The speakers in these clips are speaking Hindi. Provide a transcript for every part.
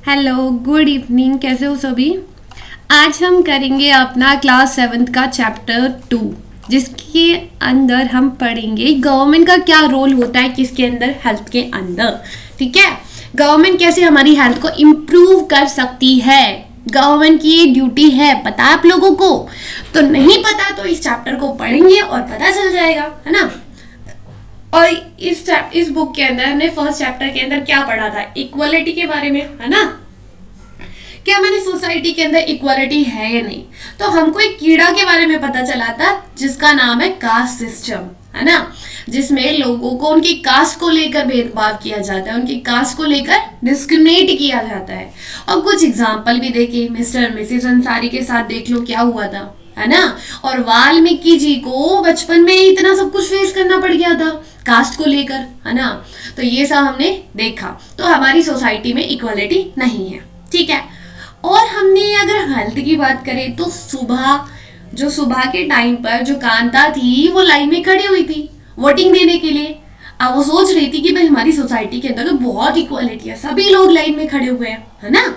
Hello, good evening. कैसे हो सभी? आज हम करेंगे अपना क्लास 7th का चैप्टर 2, जिसके अंदर हम पढ़ेंगे गवर्नमेंट का क्या रोल होता है किसके अंदर, हेल्थ के अंदर। ठीक है, गवर्नमेंट कैसे हमारी हेल्थ को इम्प्रूव कर सकती है, गवर्नमेंट की ये ड्यूटी है। पता है आप लोगों को? तो नहीं पता तो इस चैप्टर को पढ़ेंगे और पता चल जाएगा, है ना। और इस बुक के अंदर हमने फर्स्ट चैप्टर के अंदर क्या पढ़ा था? इक्वालिटी के बारे में, है ना। क्या हमारी सोसाइटी के अंदर इक्वालिटी है या नहीं। तो हमको एक कीड़ा के बारे में पता चला था जिसका नाम है कास्ट सिस्टम, है ना, जिसमें लोगों को उनकी कास्ट को लेकर भेदभाव किया जाता है, उनकी कास्ट को लेकर डिस्क्रिमिनेट किया जाता है। और कुछ एग्जाम्पल भी देखे, मिस्टर मिसेस अंसारी के साथ देख लो क्या हुआ था, है ना। और वाल्मीकि जी को बचपन में इतना सब कुछ फेस करना पड़ गया था कास्ट को लेकर, है ना। तो ये सब हमने देखा। तो हमारी सोसाइटी में इक्वालिटी नहीं है, ठीक है। और हमने अगर हेल्थ की बात करें तो सुबह के टाइम पर जो कांता थी वो लाइन में खड़ी हुई थी वोटिंग देने के लिए। अब वो सोच रही थी कि भाई हमारी सोसाइटी के अंदर तो बहुत इक्वालिटी है, सभी लोग लाइन में खड़े हुए हैं, है ना।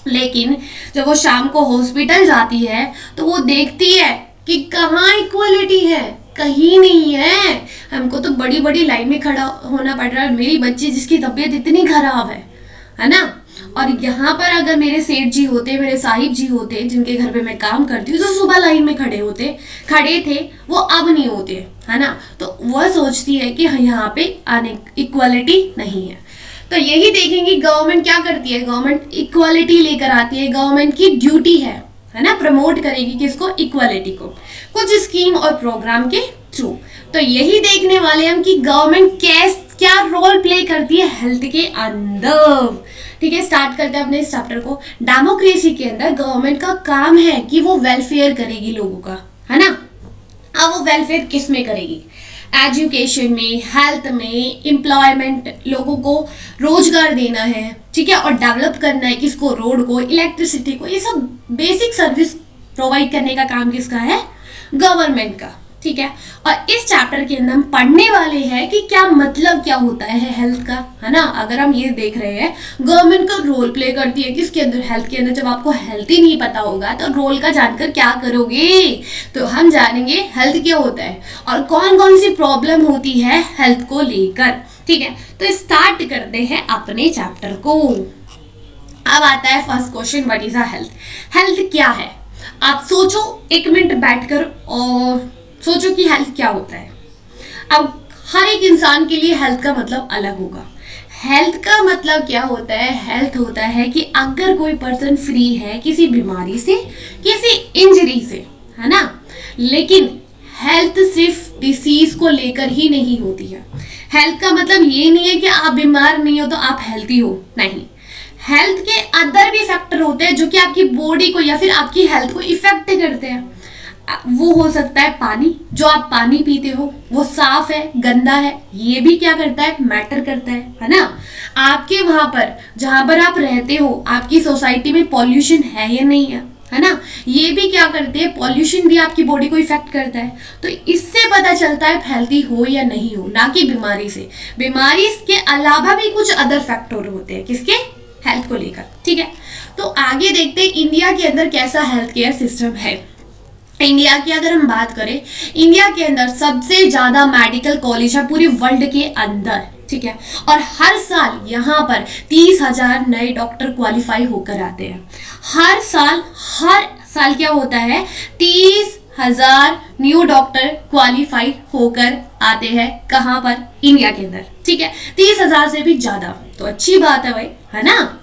लेकिन जब वो शाम को हॉस्पिटल जाती है तो वो देखती है कि कहाँ इक्वालिटी है, कहीं नहीं है। हमको तो बड़ी बड़ी लाइन में खड़ा होना पड़ रहा है। मेरी बच्ची जिसकी तबीयत इतनी खराब है ना। और यहाँ पर अगर मेरे सेठ जी होते, मेरे साहिब जी होते जिनके घर पे मैं काम करती हूँ, तो सुबह लाइन में खड़े थे, वो अब नहीं होते, है ना। तो वह सोचती है कि यहाँ पे इक्वालिटी नहीं है। तो यही देखेंगे गवर्नमेंट क्या करती है। गवर्नमेंट इक्वालिटी लेकर आती है, गवर्नमेंट की ड्यूटी है ना, प्रमोट करेगी किसको, इक्वालिटी को, कुछ स्कीम और प्रोग्राम के थ्रू। तो यही देखने वाले हम कि गवर्नमेंट क्या रोल प्ले करती है हेल्थ के अंदर। ठीक है, स्टार्ट करते हैं अपने इस चैप्टर को। डेमोक्रेसी के अंदर गवर्नमेंट का काम है कि वो वेलफेयर करेगी लोगों का, है ना। अब वो वेलफेयर किस में करेगी? एजुकेशन में, हेल्थ में, एम्प्लॉयमेंट, लोगों को रोजगार देना है, ठीक है, और डेवलप करना है किसको, रोड को, इलेक्ट्रिसिटी को। ये सब बेसिक सर्विस प्रोवाइड करने का काम किसका है, गवर्नमेंट का, ठीक है। और इस चैप्टर के अंदर हम पढ़ने वाले हैं कि क्या मतलब क्या होता है हेल्थ का, है ना। अगर हम ये देख रहे हैं गवर्नमेंट का रोल प्ले करती है किसके अंदर, हेल्थ के अंदर। जब आपको हेल्थ ही नहीं पता होगा तो रोल का जानकर क्या करोगे। तो हम जानेंगे हेल्थ क्या होता है और कौन कौन सी प्रॉब्लम होती है हेल्थ को लेकर, ठीक है। तो स्टार्ट करते हैं अपने चैप्टर को। अब आता है first question, what is a health. Health क्या है? आप सोचो, 1 मिनट बैठकर और सोचो कि हेल्थ क्या होता है। अब हर एक इंसान के लिए हेल्थ का मतलब अलग होगा। हेल्थ का मतलब क्या होता है? हेल्थ होता है कि अगर कोई पर्सन फ्री है किसी बीमारी से, किसी इंजरी से, है ना। लेकिन हेल्थ सिर्फ डिसीज को लेकर ही नहीं होती है। हेल्थ का मतलब ये नहीं है कि आप बीमार नहीं हो तो आप हेल्थी हो, नहीं। हेल्थ के अदर भी फैक्टर होते हैं जो कि आपकी बॉडी को या फिर आपकी हेल्थ को इफेक्ट करते हैं। वो हो सकता है पानी, जो आप पानी पीते हो वो साफ है, गंदा है, ये भी क्या करता है, मैटर करता है ना। आपके वहां पर जहां पर आप रहते हो, आपकी सोसाइटी में पॉल्यूशन है या नहीं है ना, ये भी क्या करते हैं, पॉल्यूशन भी आपकी बॉडी को इफेक्ट करता है। तो इससे पता चलता है हेल्थी हो या नहीं हो, ना कि बीमारी से। बीमारी के अलावा भी कुछ अदर फैक्टर होते हैं किसके, हेल्थ को लेकर, ठीक है। तो आगे देखते हैं इंडिया के अंदर कैसा हेल्थ केयर सिस्टम है। इंडिया की अगर हम बात करें, इंडिया के अंदर सबसे ज्यादा मेडिकल कॉलेज है पूरे वर्ल्ड के अंदर, ठीक है। और हर साल यहाँ पर 30,000 नए डॉक्टर क्वालिफाई होकर आते हैं। हर साल क्या होता है, 30,000 न्यू डॉक्टर क्वालिफाई होकर आते हैं। कहाँ पर? इंडिया के अंदर, ठीक है। 30,000 से भी ज्यादा, तो अच्छी बात है भाई, है ना।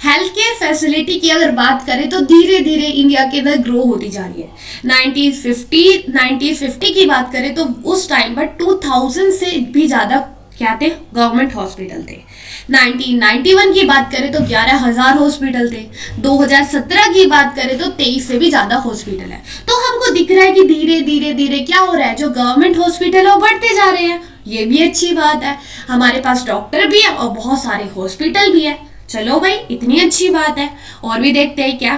हेल्थ केयर फैसिलिटी की अगर बात करें तो धीरे धीरे इंडिया के अंदर ग्रो होती जा रही है। 1950 की बात करें तो उस टाइम पर 2000 से भी ज्यादा क्या थे, गवर्नमेंट हॉस्पिटल थे। 1991 की बात करें तो 11,000 हॉस्पिटल थे। 2017 की बात करें तो 23 से भी ज्यादा हॉस्पिटल है। तो हमको दिख रहा है कि धीरे धीरे क्या हो रहा है, जो गवर्नमेंट हॉस्पिटल है वो बढ़ते जा रहे हैं। ये भी अच्छी बात है, हमारे पास डॉक्टर भी है और बहुत सारे हॉस्पिटल भी है। चलो भाई, इतनी अच्छी बात है। और भी देखते हैं क्या।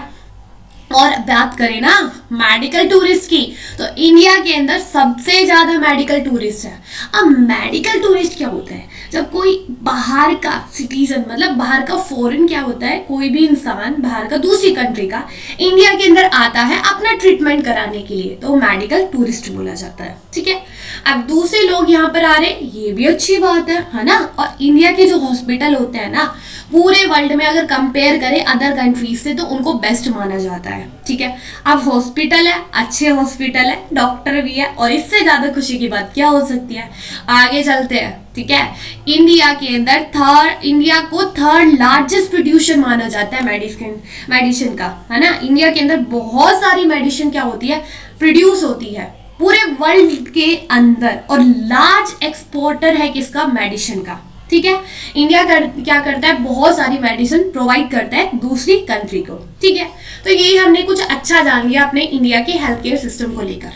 और बात करें ना मेडिकल टूरिस्ट की, तो इंडिया के अंदर सबसे ज्यादा मेडिकल टूरिस्ट है। अब मेडिकल टूरिस्ट क्या होता है? जब कोई बाहर का सिटीजन, मतलब बाहर का फॉरेन क्या होता है, कोई भी इंसान बाहर का दूसरी कंट्री का इंडिया के अंदर आता है अपना ट्रीटमेंट कराने के लिए, तो मेडिकल टूरिस्ट बोला जाता है। ठीक है, अब दूसरे लोग यहाँ पर आ रहे, ये भी अच्छी बात है ना। और इंडिया के जो हॉस्पिटल होते हैं ना, पूरे वर्ल्ड में अगर कंपेयर करें अदर कंट्रीज से, तो उनको बेस्ट माना जाता है। ठीक है, अब हॉस्पिटल है, अच्छे हॉस्पिटल है, डॉक्टर भी है, और इससे ज्यादा खुशी की बात क्या हो सकती है? आगे चलते हैं। ठीक है, इंडिया के अंदर इंडिया को थर्ड लार्जेस्ट प्रोड्यूसर माना जाता है मेडिसिन का, है ना। इंडिया के अंदर बहुत सारी मेडिसिन क्या होती है, प्रोड्यूस होती है पूरे वर्ल्ड के अंदर, और लार्ज एक्सपोर्टर है किसका? मेडिसिन का। ठीक है, इंडिया क्या करता है, बहुत सारी मेडिसिन प्रोवाइड करता है दूसरी कंट्री को। ठीक है, तो यही हमने कुछ अच्छा जान लिया अपने इंडिया के हेल्थ केयर सिस्टम को लेकर।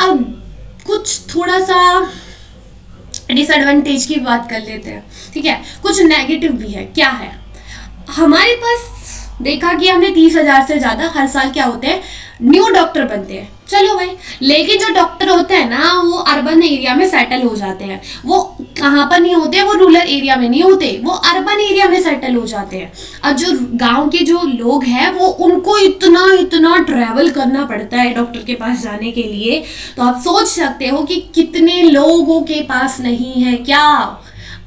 अब कुछ थोड़ा सा डिसएडवांटेज की बात कर लेते हैं। ठीक है, कुछ नेगेटिव भी है। क्या है? हमारे पास देखा कि हमने 30,000 से ज्यादा हर साल क्या होते हैं, न्यू डॉक्टर बनते हैं। चलो भाई, लेकिन जो डॉक्टर होते हैं ना, वो अर्बन एरिया में सेटल हो जाते हैं। वो कहाँ पर नहीं होते, वो रूरल एरिया में नहीं होते, वो अर्बन एरिया में सेटल हो जाते हैं। और जो गांव के जो लोग हैं, वो उनको इतना इतना ट्रैवल करना पड़ता है डॉक्टर के पास जाने के लिए। तो आप सोच सकते हो कि कितने लोगों के पास नहीं है क्या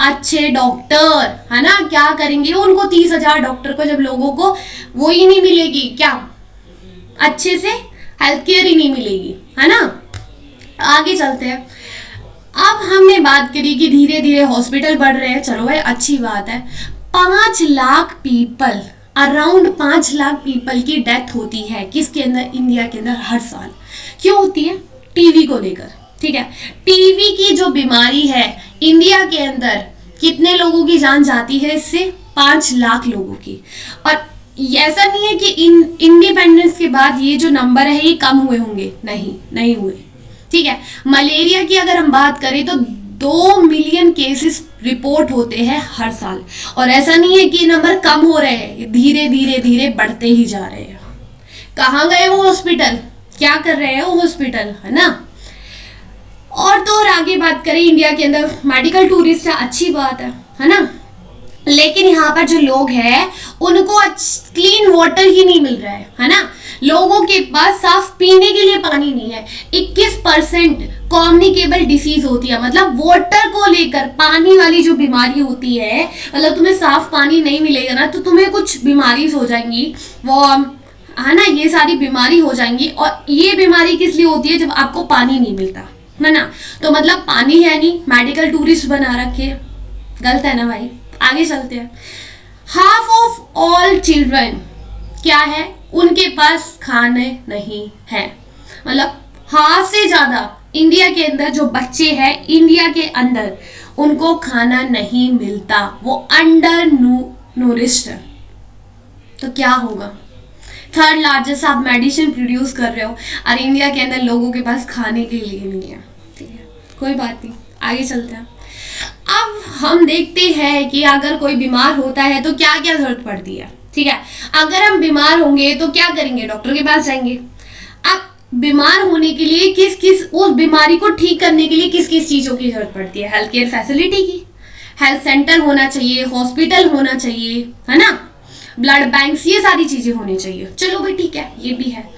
अच्छे डॉक्टर, है ना। क्या करेंगे उनको 30,000 डॉक्टर को, जब लोगों को वो ही नहीं मिलेगी, क्या अच्छे से हेल्थ केयर ही नहीं मिलेगी, है ना। आगे चलते हैं। अब हमने बात करी कि धीरे धीरे हॉस्पिटल बढ़ रहे हैं, चलो भाई अच्छी बात है। 5 lakh people, around 5 lakh people की डेथ होती है किसके अंदर, इंडिया के अंदर हर साल। क्यों होती है? टीवी को लेकर। ठीक है, टीवी की जो बीमारी है इंडिया के अंदर कितने लोगों की जान जाती है इससे? 5 लाख लोगों की। और ऐसा नहीं है कि इंडिपेंडेंस के बाद ये जो नंबर है ये कम हुए होंगे, नहीं हुए। ठीक है, मलेरिया की अगर हम बात करें तो 2 मिलियन केसेस रिपोर्ट होते हैं हर साल, और ऐसा नहीं है कि नंबर कम हो रहे हैं, धीरे धीरे धीरे बढ़ते ही जा रहे हैं। कहाँ गए वो हॉस्पिटल, क्या कर रहे हैं वो हॉस्पिटल, है ना। और तो और आगे बात करें, इंडिया के अंदर मेडिकल टूरिस्ट है, अच्छी बात है ना। लेकिन यहाँ पर जो लोग हैं उनको क्लीन वाटर ही नहीं मिल रहा है ना। लोगों के पास साफ पीने के लिए पानी नहीं है। 21% कम्युनिकेबल डिसीज होती है, मतलब वाटर को लेकर पानी वाली जो बीमारी होती है, मतलब तुम्हें साफ पानी नहीं मिलेगा ना तो तुम्हें कुछ बीमारी हो जाएंगी, वो है ना, ये सारी बीमारी हो जाएंगी। और ये बीमारी किस लिए होती है? जब आपको पानी नहीं मिलता, है ना। तो मतलब पानी है नहीं, मेडिकल टूरिस्ट बना रखे, गलत है ना भाई। आगे चलते हैं। हाफ ऑफ ऑल चिल्ड्रन क्या है, उनके पास खाने नहीं है। मतलब हाफ से ज्यादा इंडिया के अंदर जो बच्चे हैं इंडिया के अंदर, उनको खाना नहीं मिलता, वो अंडर नूरिश्ड है। तो क्या होगा? थर्ड लार्जेस्ट आप मेडिसिन प्रोड्यूस कर रहे हो और इंडिया के अंदर लोगों के पास खाने के लिए नहीं है। ठीक है, कोई बात नहीं, आगे चलते हैं। अब हम देखते हैं कि अगर कोई बीमार होता है तो क्या क्या जरूरत पड़ती है। ठीक है, अगर हम बीमार होंगे तो क्या करेंगे? डॉक्टर के पास जाएंगे। अब बीमार होने के लिए किस उस बीमारी को ठीक करने के लिए किस किस चीजों की जरूरत पड़ती है? हेल्थ केयर फैसिलिटी की, हेल्थ सेंटर होना चाहिए, हॉस्पिटल होना चाहिए, है ना, ब्लड बैंक्स, ये सारी चीजें होनी चाहिए। चलो भाई ठीक है, ये भी है।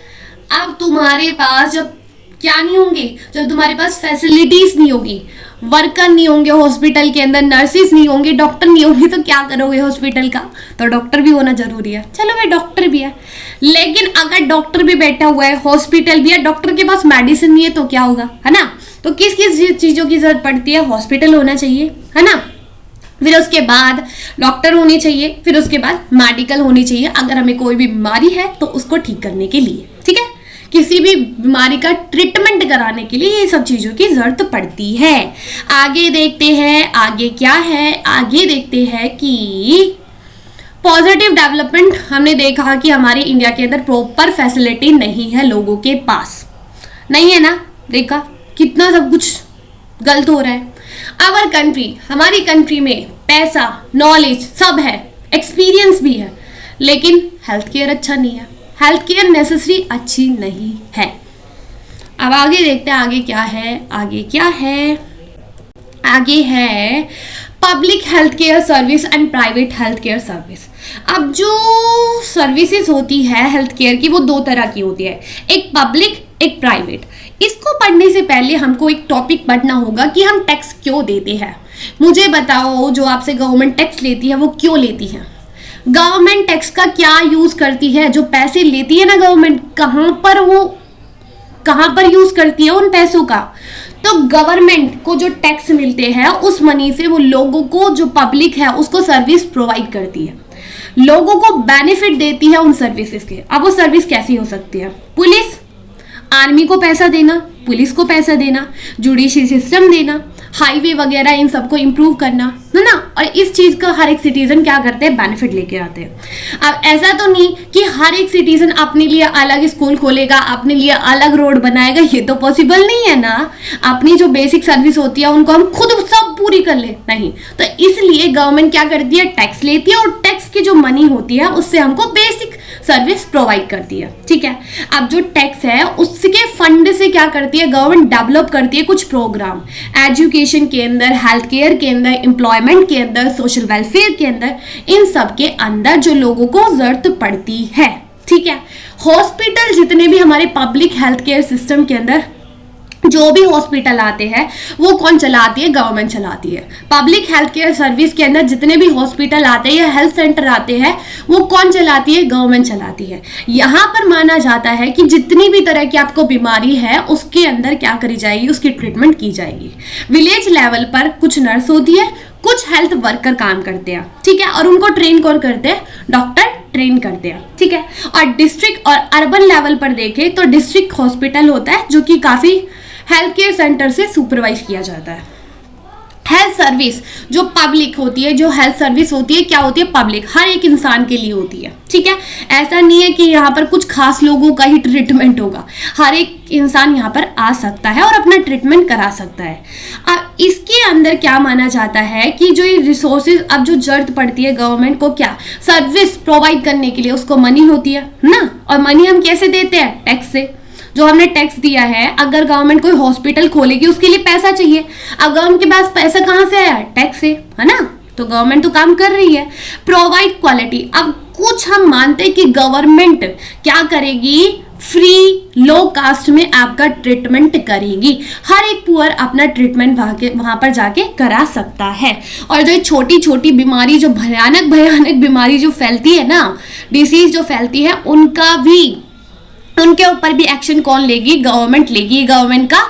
अब तुम्हारे पास जब क्या नहीं होंगे, जब तुम्हारे पास फैसिलिटीज नहीं होगी, वर्कर नहीं होंगे हॉस्पिटल के अंदर, नर्सिस नहीं होंगे, डॉक्टर नहीं होंगे, तो क्या करोगे हॉस्पिटल का? तो डॉक्टर भी होना जरूरी है। चलो भाई डॉक्टर भी है, लेकिन अगर डॉक्टर भी बैठा हुआ है, हॉस्पिटल भी है, डॉक्टर के पास मेडिसिन नहीं है तो क्या होगा, है ना। तो किस किस चीजों की जरूरत पड़ती है? हॉस्पिटल होना चाहिए, है ना, फिर उसके बाद डॉक्टर होने चाहिए, फिर उसके बाद मेडिकल होनी चाहिए अगर हमें कोई भी बीमारी है तो उसको ठीक करने के लिए। ठीक है, किसी भी बीमारी का ट्रीटमेंट कराने के लिए ये सब चीजों की जरूरत पड़ती है। आगे देखते हैं, आगे क्या है, आगे देखते हैं कि पॉजिटिव डेवलपमेंट। हमने देखा कि हमारे इंडिया के अंदर प्रॉपर फैसिलिटी नहीं है, लोगों के पास नहीं है ना। देखा कितना सब कुछ गलत हो रहा है। आवर कंट्री, हमारी कंट्री में पैसा, नॉलेज सब है, एक्सपीरियंस भी है, लेकिन हेल्थ केयर अच्छा नहीं है। हेल्थ केयर नेसेसरी अच्छी नहीं है। अब आगे देखते हैं आगे क्या है, आगे क्या है, आगे है public health care service and private health care service. अब जो सर्विसेज होती है हेल्थ केयर की वो दो तरह की होती है, एक पब्लिक एक प्राइवेट। इसको पढ़ने से पहले हमको एक टॉपिक पढ़ना होगा कि हम टैक्स क्यों देते हैं। मुझे बताओ, जो आपसे गवर्नमेंट टैक्स लेती है वो क्यों लेती है? गवर्नमेंट टैक्स का क्या यूज करती है? जो पैसे लेती है ना गवर्नमेंट, कहां पर यूज करती है उन पैसों का? तो गवर्नमेंट को जो टैक्स मिलते हैं उस मनी से वो लोगों को, जो पब्लिक है उसको सर्विस प्रोवाइड करती है, लोगों को बेनिफिट देती है उन सर्विसेज के। अब वो सर्विस कैसी हो सकती है? पुलिस, आर्मी को पैसा देना, पुलिस को पैसा देना, जुडिशरी सिस्टम देना, हाईवे वगैरह इन सबको इम्प्रूव करना, है ना। और इस चीज का हर एक सिटीजन क्या करते हैं? बेनिफिट लेके आते हैं। अब ऐसा तो नहीं कि हर एक सिटीजन अपने लिए अलग स्कूल खोलेगा, अपने लिए अलग रोड बनाएगा, ये तो पॉसिबल नहीं है ना। अपनी जो बेसिक सर्विस होती है उनको हम खुद सब पूरी कर ले, नहीं। तो इसलिए गवर्नमेंट क्या करती है? टैक्स लेती है और टैक्स की जो मनी होती है उससे हमको बेसिक सर्विस प्रोवाइड करती है, ठीक है। अब जो टैक्स है उसके फंड से क्या करती है गवर्नमेंट? डेवलप करती है कुछ प्रोग्राम, एजुकेशन के अंदर, हेल्थ केयर के अंदर, एम्प्लॉयमेंट के अंदर, सोशल वेलफेयर के अंदर, इन सब के अंदर जो लोगों को जरूरत पड़ती है, ठीक है। हॉस्पिटल जितने भी हमारे पब्लिक हेल्थ केयर सिस्टम के अंदर जो भी हॉस्पिटल आते हैं वो कौन चलाती है? गवर्नमेंट चलाती है। पब्लिक हेल्थ केयर सर्विस के अंदर जितने भी हॉस्पिटल आते हैं या हेल्थ सेंटर आते हैं वो कौन चलाती है? गवर्नमेंट चलाती है। यहाँ पर माना जाता है कि जितनी भी तरह की आपको बीमारी है उसके अंदर क्या करी जाएगी? उसकी ट्रीटमेंट की जाएगी। विलेज लेवल पर कुछ नर्स होती है, कुछ हेल्थ वर्कर काम करते हैं, ठीक है। और उनको ट्रेन कौन करते हैं? डॉक्टर ट्रेन करते हैं, ठीक है। और डिस्ट्रिक्ट और अर्बन लेवल पर देखें तो डिस्ट्रिक्ट हॉस्पिटल होता है जो कि काफी हेल्थ केयर सेंटर से सुपरवाइज किया जाता है। हेल्थ सर्विस जो पब्लिक होती है, जो हेल्थ सर्विस होती है क्या होती है? पब्लिक, हर एक इंसान के लिए होती है, ठीक है। ऐसा नहीं है कि यहाँ पर कुछ खास लोगों का ही ट्रीटमेंट होगा, हर एक इंसान यहाँ पर आ सकता है और अपना ट्रीटमेंट करा सकता है। अब इसके अंदर क्या माना जाता है कि जो ये रिसोर्सेज, अब जो जरूरत पड़ती है गवर्नमेंट को क्या सर्विस प्रोवाइड करने के लिए, उसको मनी होती है ना। और मनी हम कैसे देते हैं? टैक्स से। जो हमने टैक्स दिया है, अगर गवर्नमेंट कोई हॉस्पिटल खोलेगी उसके लिए पैसा चाहिए। अब गवर्नमेंट के पास पैसा कहाँ से आया? टैक्स से, है ना। तो गवर्नमेंट तो काम कर रही है। प्रोवाइड क्वालिटी, अब कुछ हम मानते हैं कि गवर्नमेंट क्या करेगी? फ्री लो कास्ट में आपका ट्रीटमेंट करेगी। हर एक पुअर अपना ट्रीटमेंट वहां पर जाके करा सकता है। और जो छोटी छोटी बीमारी, जो भयानक भयानक बीमारी जो फैलती है ना, डिसीज जो फैलती है, उनके ऊपर भी एक्शन कौन लेगी? गवर्नमेंट लेगी। गवर्नमेंट का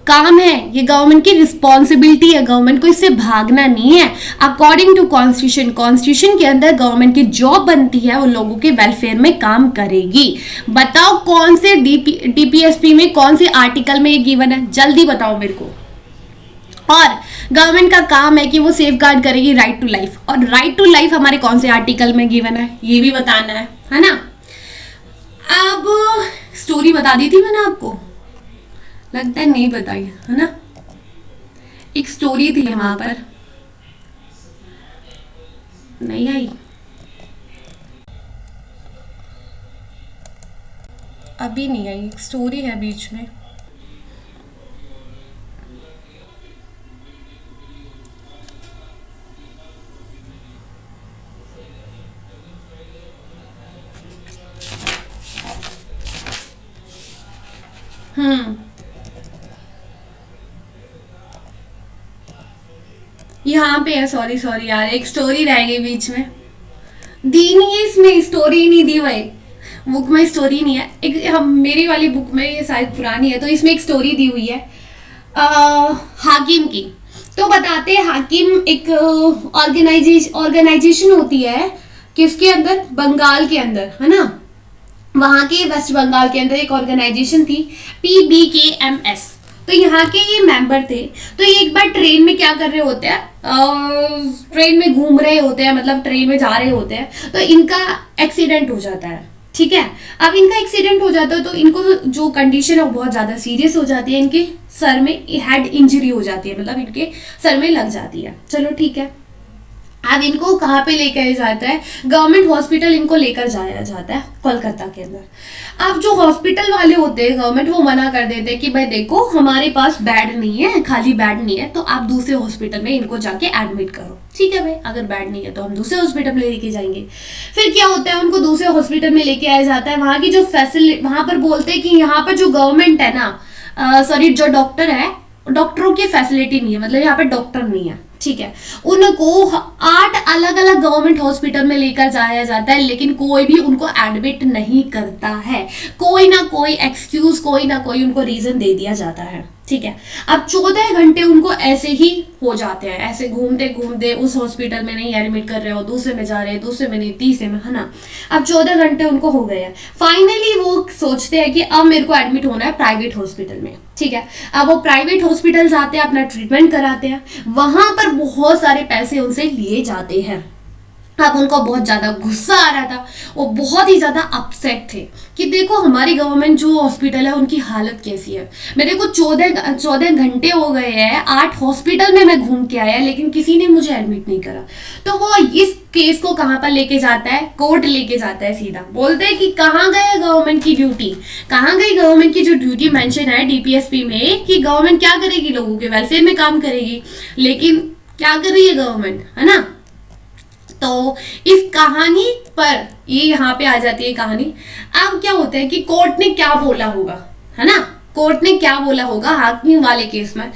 काम है, ये गवर्नमेंट की रिस्पॉन्सिबिलिटी है। गवर्नमेंट को इससे भागना नहीं है। अकॉर्डिंग टू कॉन्स्टिट्यूशन के अंदर गवर्नमेंट की जॉब बनती है वो लोगों के वेलफेयर में काम करेगी। बताओ कौन से डीपीएसपी में, कौन से आर्टिकल में ये गिवन है? जल्दी बताओ मेरे को। और गवर्नमेंट का काम है कि वो सेफ गार्ड करेगी राइट टू लाइफ। और राइट टू लाइफ हमारे कौन से आर्टिकल में गिवन है ये भी बताना है ना। अब स्टोरी बता दी थी मैंने आपको, लगता है नहीं बताई, है ना। एक स्टोरी थी वहां पर, नहीं आई, अभी नहीं आई। एक स्टोरी है बीच में, यहाँ पे है। सॉरी यार, एक स्टोरी रह गई बीच में, दी नहीं है इसमें, स्टोरी नहीं दी भाई, बुक में स्टोरी नहीं है। एक मेरी वाली बुक में, ये शायद पुरानी है तो इसमें एक स्टोरी दी हुई है हाकिम की। तो बताते हैं हाकिम एक ऑर्गेनाइजेशन होती है किसके अंदर? बंगाल के अंदर, है ना। वहां के वेस्ट बंगाल के अंदर एक ऑर्गेनाइजेशन थी PBKMS। तो यहाँ के ये मेंबर थे। तो ये एक बार ट्रेन में क्या कर रहे होते हैं, ट्रेन में घूम रहे होते हैं, मतलब ट्रेन में जा रहे होते हैं, तो इनका एक्सीडेंट हो जाता है, ठीक है। अब इनका एक्सीडेंट हो जाता है तो इनको जो कंडीशन है वो बहुत ज्यादा सीरियस हो जाती है। इनके सर में हेड इंजरी हो जाती है, मतलब इनके सर में लग जाती है। चलो ठीक है, अब इनको कहाँ पे लेकर जाता है, गवर्नमेंट हॉस्पिटल इनको लेकर जाया जाता है कोलकाता के अंदर। अब जो हॉस्पिटल वाले होते हैं गवर्नमेंट, वो मना कर देते हैं कि भाई देखो हमारे पास बेड नहीं है, खाली बेड नहीं है, तो आप दूसरे हॉस्पिटल में इनको जाके एडमिट करो। ठीक है भाई, अगर बेड नहीं है तो हम दूसरे हॉस्पिटल में लेके जाएंगे। फिर क्या होता है, उनको दूसरे हॉस्पिटल में लेके आया जाता है। वहाँ की जो फैसिलिटी, वहाँ पर बोलते हैं कि यहाँ पर जो गवर्नमेंट है ना, सॉरी जो डॉक्टर है, डॉक्टरों की फैसिलिटी नहीं है, मतलब यहाँ पे डॉक्टर नहीं है। ठीक है, उनको 8 अलग अलग गवर्नमेंट हॉस्पिटल में लेकर जाया जाता है, लेकिन कोई भी उनको एडमिट नहीं करता है। कोई ना कोई एक्सक्यूज, कोई ना कोई उनको रीजन दे दिया जाता है। ठीक है, अब 14 घंटे उनको ऐसे ही हो जाते हैं, ऐसे घूमते घूमते, उस हॉस्पिटल में नहीं एडमिट कर रहे हो, दूसरे में जा रहे हैं, दूसरे में नहीं, तीसरे में, है ना। अब 14 घंटे उनको हो गए हैं। फाइनली वो सोचते हैं कि अब मेरे को एडमिट होना है प्राइवेट हॉस्पिटल में। ठीक है, अब वो प्राइवेट हॉस्पिटल जाते हैं, अपना ट्रीटमेंट कराते हैं। वहां पर बहुत सारे पैसे उनसे लिए जाते हैं। अब उनको बहुत ज्यादा गुस्सा आ रहा था, वो बहुत ही ज्यादा अपसेट थे कि देखो हमारी गवर्नमेंट जो हॉस्पिटल है उनकी हालत कैसी है। मेरे को 14 घंटे हो गए हैं, 8 हॉस्पिटल में मैं घूम के आया, लेकिन किसी ने मुझे एडमिट नहीं करा। तो वो इस केस को कहाँ पर लेके जाता है, कोर्ट लेके जाता है। सीधा बोलते हैं कि कहाँ गए गवर्नमेंट की ड्यूटी, कहाँ गई गवर्नमेंट की जो ड्यूटी मेंशन है डीपीएसपी में कि गवर्नमेंट क्या करेगी, लोगों के वेलफेयर में काम करेगी, लेकिन क्या कर रही है गवर्नमेंट, है ना। तो इस कहानी पर ये यहाँ पे आ जाती है कहानी। अब क्या होता है कि कोर्ट ने क्या बोला होगा, है ना, कोर्ट ने क्या बोला होगा हाकिम वाले केस में।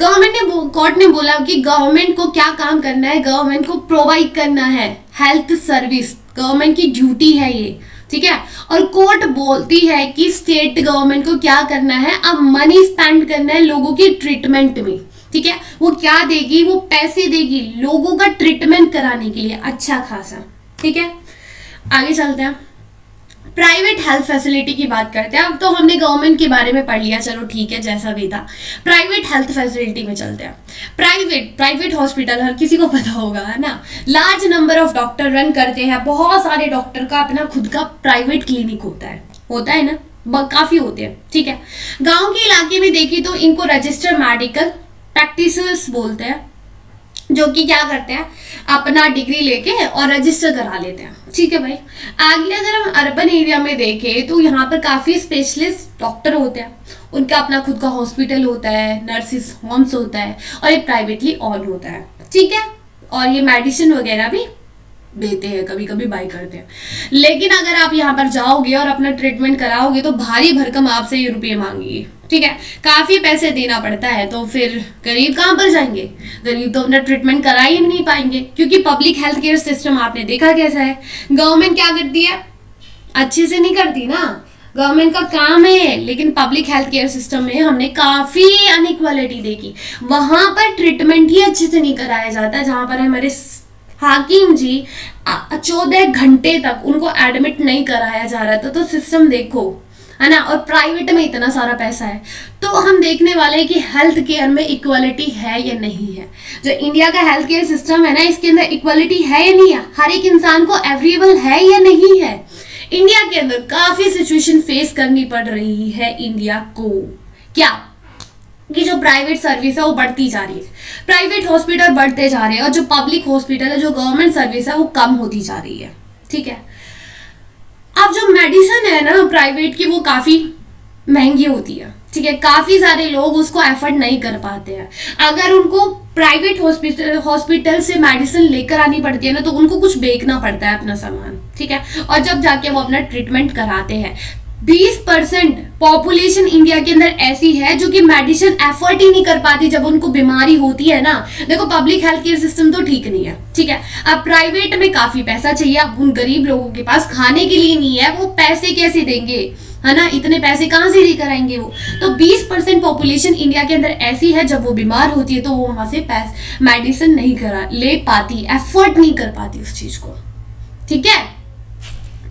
कोर्ट ने बोला कि गवर्नमेंट को क्या काम करना है, गवर्नमेंट को प्रोवाइड करना है हेल्थ सर्विस, गवर्नमेंट की ड्यूटी है ये। ठीक है, और कोर्ट बोलती है कि स्टेट गवर्नमेंट को क्या करना है, अब मनी स्पेंड करना है लोगों की ट्रीटमेंट में। ठीक है, वो क्या देगी, वो पैसे देगी लोगों का ट्रीटमेंट कराने के लिए अच्छा खासा। ठीक है, आगे चलते हैं, प्राइवेट हेल्थ फैसिलिटी की बात करते हैं। अब तो हमने गवर्नमेंट के बारे में पढ़ लिया, चलो ठीक है जैसा भी था। प्राइवेट हेल्थ फैसिलिटी में चलते हैं। प्राइवेट हॉस्पिटल हर किसी को पता होगा, है ना, large number of doctor run करते हैं। बहुत सारे डॉक्टर का अपना खुद का प्राइवेट क्लिनिक होता है ना, काफी होते हैं। ठीक है, गांव के इलाके में देखिए तो इनको रजिस्टर्ड मेडिकल प्रैक्टिशनर्स बोलते हैं, जो कि क्या करते हैं, अपना डिग्री लेके और रजिस्टर करा लेते हैं। ठीक है भाई, आगे अगर हम अर्बन एरिया में देखें तो यहाँ पर काफी स्पेशलिस्ट डॉक्टर होते हैं, उनका अपना खुद का हॉस्पिटल होता है, नर्सिस होम्स होता है, और ये प्राइवेटली ऑन होता है। ठीक है, और ये मेडिसिन वगैरह भी देते हैं, कभी कभी बाई करते हैं। लेकिन अगर आप यहाँ पर जाओगे और अपना ट्रीटमेंट कराओगे तो भारी भरकम आपसे ये रुपये मांगेगी। ठीक है, काफी पैसे देना पड़ता है, तो फिर गरीब कहाँ पर जाएंगे, गरीब तो अपना ट्रीटमेंट करा ही नहीं पाएंगे, क्योंकि पब्लिक हेल्थ केयर सिस्टम आपने देखा कैसा है। गवर्नमेंट क्या करती है, अच्छे से नहीं करती ना, गवर्नमेंट का काम है, लेकिन पब्लिक हेल्थ केयर सिस्टम में हमने काफी अनइक्वालिटी देखी। वहां पर ट्रीटमेंट ही अच्छे से नहीं कराया जाता, जहां पर हमारे हाकिम जी 14 घंटे तक उनको एडमिट नहीं कराया जा रहा था। तो सिस्टम देखो, है ना, और प्राइवेट में इतना सारा पैसा है। तो हम देखने वाले हैं कि हेल्थ केयर में इक्वालिटी है या नहीं है। जो इंडिया का हेल्थ केयर सिस्टम है ना, इसके अंदर इक्वालिटी है या नहीं है, हर एक इंसान को अवेलेबल है या नहीं है। इंडिया के अंदर काफी सिचुएशन फेस करनी पड़ रही है इंडिया को, क्या कि जो प्राइवेट सर्विस है वो बढ़ती जा रही है, प्राइवेट हॉस्पिटल बढ़ते जा रहे हैं, और जो पब्लिक हॉस्पिटल है, जो गवर्नमेंट सर्विस है, वो कम होती जा रही है। ठीक है, अब जो मेडिसिन है ना प्राइवेट की, वो काफी महंगी होती है। ठीक है, काफी सारे लोग उसको एफर्ड नहीं कर पाते हैं। अगर उनको प्राइवेट हॉस्पिटल से मेडिसिन लेकर आनी पड़ती है ना, तो उनको कुछ बेचना पड़ता है अपना सामान। ठीक है, और जब जाके वो अपना ट्रीटमेंट कराते हैं, 20% पॉपुलेशन इंडिया के अंदर ऐसी है जो कि मेडिसिन एफर्ट ही नहीं कर पाती जब उनको बीमारी होती है ना। देखो पब्लिक हेल्थ केयर सिस्टम तो ठीक नहीं है, ठीक है, अब प्राइवेट में काफी पैसा चाहिए, अब उन गरीब लोगों के पास खाने के लिए नहीं है, वो पैसे कैसे देंगे, है ना, इतने पैसे कहाँ से लेकर आएंगे वो। तो 20% पॉपुलेशन इंडिया के अंदर ऐसी है, जब वो बीमार होती है तो वो वहां से मेडिसिन नहीं करा ले पाती, एफर्ट नहीं कर पाती उस चीज को। ठीक है,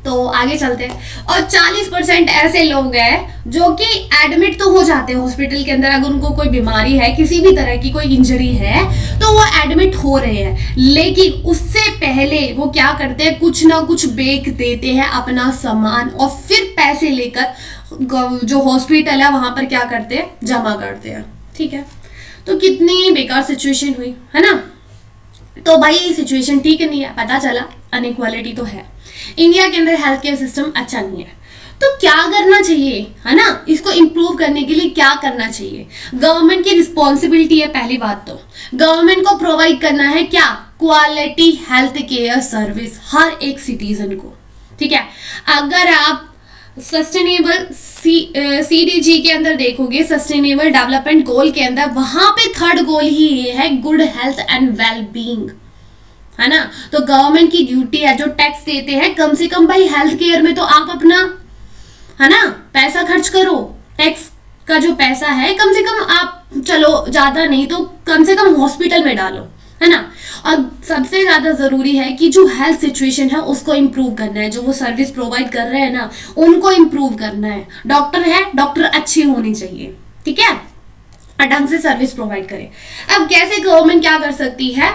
तो आगे चलते हैं। और 40% ऐसे लोग हैं जो कि एडमिट तो हो जाते हैं हॉस्पिटल के अंदर, अगर उनको कोई बीमारी है, किसी भी तरह की कोई इंजरी है, तो वो एडमिट हो रहे हैं, लेकिन उससे पहले वो क्या करते हैं, कुछ ना कुछ बेच देते हैं अपना सामान, और फिर पैसे लेकर जो हॉस्पिटल है वहां पर क्या करते हैं, जमा करते हैं। ठीक है, तो कितनी बेकार सिचुएशन हुई, है ना। तो भाई सिचुएशन ठीक नहीं है, पता चला अनइक्वालिटी तो है, इंडिया के अंदर हेल्थ केयर सिस्टम अच्छा नहीं है। तो क्या करना चाहिए, है ना, इसको इम्प्रूव करने के लिए क्या करना चाहिए? गवर्नमेंट की रिस्पॉन्सिबिलिटी है पहली बात तो, गवर्नमेंट को प्रोवाइड करना है क्या, क्वालिटी हेल्थ केयर सर्विस हर एक सिटीजन को, ठीक है। अगर आप सस्टेनेबल CDG के अंदर देखोगे, सस्टेनेबल डेवलपमेंट गोल के अंदर, वहां पे थर्ड गोल ही ये है, good health and well being, है ना। तो गवर्नमेंट की ड्यूटी है, जो टैक्स देते हैं कम से कम भाई हेल्थ केयर में तो आप अपना, है ना, पैसा खर्च करो। टैक्स का जो पैसा है कम से कम आप, चलो ज्यादा नहीं तो कम से कम हॉस्पिटल में डालो, है ना। और सबसे ज्यादा जरूरी है कि जो हेल्थ सिचुएशन है उसको इम्प्रूव करना है, जो वो सर्विस प्रोवाइड कर रहे हैं ना उनको इम्प्रूव करना है। डॉक्टर है, डॉक्टर अच्छे होने चाहिए, ठीक है, और ढंग से सर्विस प्रोवाइड करे। अब कैसे गवर्नमेंट क्या कर सकती है,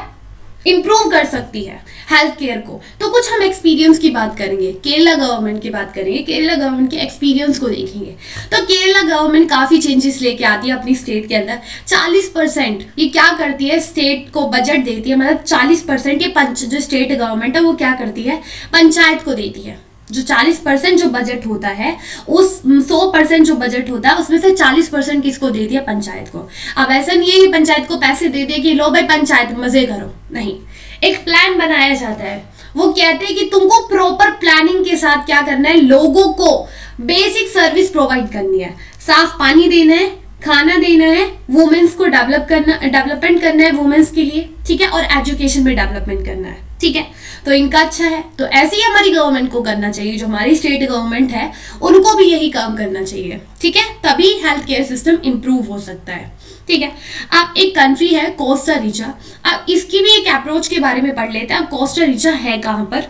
इम्प्रूव कर सकती है हेल्थ केयर को? तो कुछ हम एक्सपीरियंस की बात करेंगे, केरला गवर्नमेंट की बात करेंगे, केरला गवर्नमेंट के एक्सपीरियंस को देखेंगे। तो केरला गवर्नमेंट काफी चेंजेस लेके आती है अपनी स्टेट के अंदर। 40% ये क्या करती है, स्टेट को बजट देती है, मतलब 40% ये जो स्टेट गवर्नमेंट है वो क्या करती है, पंचायत को देती है। जो 40% जो बजट होता है, उस 100% जो बजट होता है उसमें से 40% किसको दे दिया, पंचायत को। अब ऐसा नहीं है कि पंचायत को पैसे दे दिए कि लो भाई पंचायत मजे करो, नहीं, एक प्लान बनाया जाता है। वो कहते हैं कि तुमको प्रॉपर प्लानिंग के साथ क्या करना है, लोगों को बेसिक सर्विस प्रोवाइड करनी है, साफ पानी देना है, खाना देना है, वुमेन्स को डेवलपमेंट करना है वुमेन्स के लिए, ठीक है, और एजुकेशन में डेवलपमेंट करना है, ठीक है। तो इनका अच्छा है, तो ऐसे ही हमारी गवर्नमेंट को करना चाहिए, जो हमारी स्टेट गवर्नमेंट है उनको भी यही काम करना चाहिए, ठीक है, तभी हेल्थ केयर सिस्टम इंप्रूव हो सकता है, ठीक है। अब एक कंट्री है कोस्टा रिचा, अब इसकी भी एक अप्रोच के बारे में पढ़ लेते हैं। अब कोस्टा रिचा है कहाँ पर,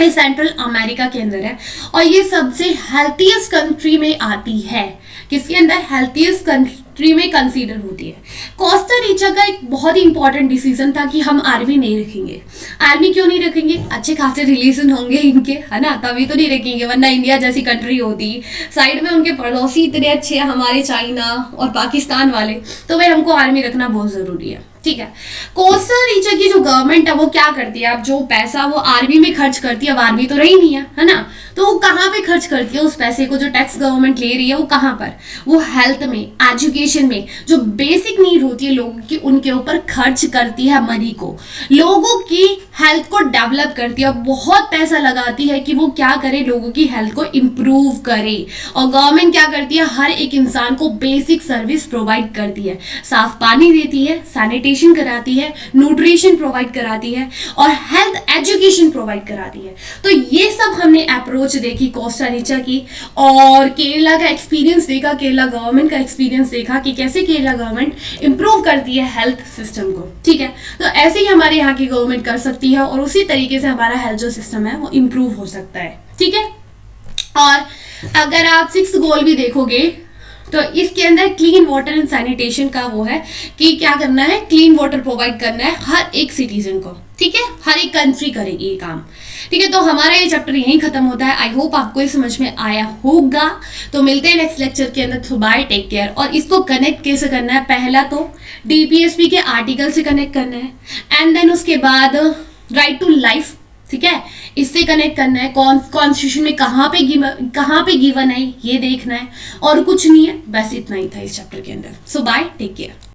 ये सेंट्रल अमेरिका के अंदर है, और ये सबसे हेल्थीएस्ट कंट्री में आती है। किसके अंदर, हेल्थीएस्ट कंट्री में कंसीडर होती है। कोस्टा रिचा का एक बहुत ही इंपॉर्टेंट डिसीजन था कि हम आर्मी नहीं रखेंगे। आर्मी क्यों नहीं रखेंगे, अच्छे खासे रिलेशन होंगे इनके, है ना, तभी तो नहीं रखेंगे, वरना इंडिया जैसी कंट्री होती, साइड में उनके पड़ोसी इतने अच्छे हैं हमारे, चाइना और पाकिस्तान वाले, तो भाई हमको आर्मी रखना बहुत जरूरी है, ठीक है। कोस्टा रिचा की जो गवर्नमेंट है वो क्या करती है, अब जो पैसा वो आर्मी में खर्च करती है, अब आर्मी तो रही नहीं है ना, तो वो कहाँ पे खर्च करती है उस पैसे को, जो टैक्स गवर्नमेंट ले रही है वो कहाँ पर, वो हेल्थ में, एजुकेशन में, जो बेसिक नीड होती है लोगों की उनके ऊपर खर्च करती है मनी को, लोगों की हेल्थ को डेवलप करती है, बहुत पैसा लगाती है कि वो क्या करे, लोगों की हेल्थ को इम्प्रूव करे। और गवर्नमेंट क्या करती है, हर एक इंसान को बेसिक सर्विस प्रोवाइड करती है, साफ पानी देती है, सैनिटेशन कराती है, न्यूट्रिशन प्रोवाइड कराती है, और हेल्थ एजुकेशन प्रोवाइड कराती है। तो ये सब हमने अप्रोच देखी कोस्टा रिचा की, और केरला का एक्सपीरियंस देखा, केरला गवर्नमेंट का एक्सपीरियंस देखा कि कैसे केरला गवर्नमेंट इंप्रूव करती है हेल्थ सिस्टम को, ठीक है। तो ऐसे ही हमारे यहाँ की गवर्नमेंट कर सकती है, और उसी तरीके से हमारा हेल्थ जो सिस्टम है वो इंप्रूव हो सकता है, ठीक है। और अगर आप 6 गोल भी देखोगे तो इसके अंदर क्लीन वाटर एंड सैनिटेशन का वो है कि क्या करना है, क्लीन वाटर प्रोवाइड करना है हर एक सिटीजन को, ठीक है, हर एक कंट्री करेगी ये काम, ठीक है। तो हमारा ये चैप्टर यहीं खत्म होता है। आई होप आपको ये समझ में आया होगा। तो मिलते हैं नेक्स्ट लेक्चर के अंदर। तो बाय, टेक केयर। और इसको कनेक्ट कैसे करना है, पहला तो DPSP के आर्टिकल से कनेक्ट करना है, एंड देन उसके बाद राइट टू लाइफ, ठीक है, इससे कनेक्ट करना है, कॉन्स्टिट्यूशन में कहाँ पे गिवन है ये देखना है, और कुछ नहीं है, बस इतना ही था इस चैप्टर के अंदर। सो बाय, टेक केयर।